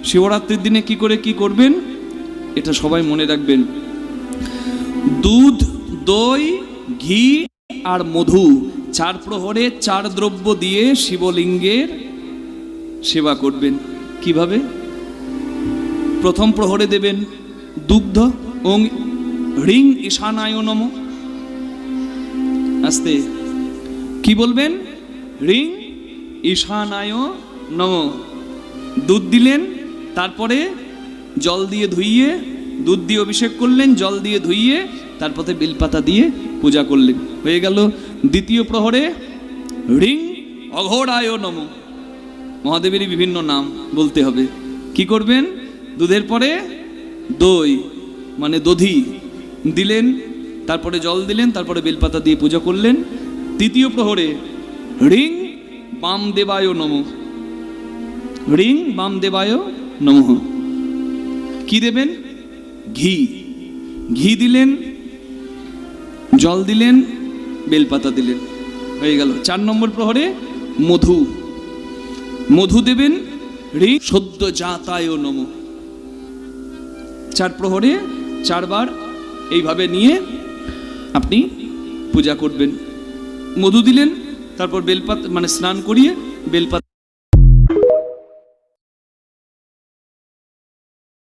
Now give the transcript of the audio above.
শিবরাত্রির দিনে কি করবেন এটা সবাই মনে রাখবেন। দুধ, দই, ঘি আর মধু 4 প্রহরে 4 দ্রব্য দিয়ে শিবলিঙ্গের সেবা করবেন। কিভাবে? প্রথম প্রহরে দেবেন দুগ্ধ, ওং হ্রিং ঈশানায় নমঃ। আস্তে কি বলবেন? হ্রিং ঈশানায় নমঃ। দুধ দিলেন, তারপরে জল দিয়ে ধুইয়ে, দুধ দিয়ে অভিষেক করলেন, জল দিয়ে ধুইয়ে, তারপরে বেলপাতা দিয়ে পূজা করলেন। হয়ে গেল। দ্বিতীয় প্রহরে হ্রিং অঘোরায় নমঃ। মহাদেবেরই বিভিন্ন নাম বলতে হবে। কি করবেন? দুধের পরে দই মানে দধি দিলেন, তারপরে জল দিলেন, তারপরে বেলপাতা দিয়ে পূজা করলেন। তৃতীয় প্রহরে হ্রিং বামদেবায় নমঃ। হ্রিং বামদেবায় নমঃ। কি দেবেন? ঘি। ঘি দিলেন, জল দিলেন, বেলপাতা দিলেন, হয়ে গেল। 4 নম্বর প্রহরে মধু। মধু দেবেন, হ্রিং সদ্য জাতায় নমঃ। 4 প্রহরে 4 বার এইভাবে নিয়ে আপনি পূজা করবেন। মধু দিলেন, তারপর বেলপাতা মানে স্নান করিয়ে বেলপাতা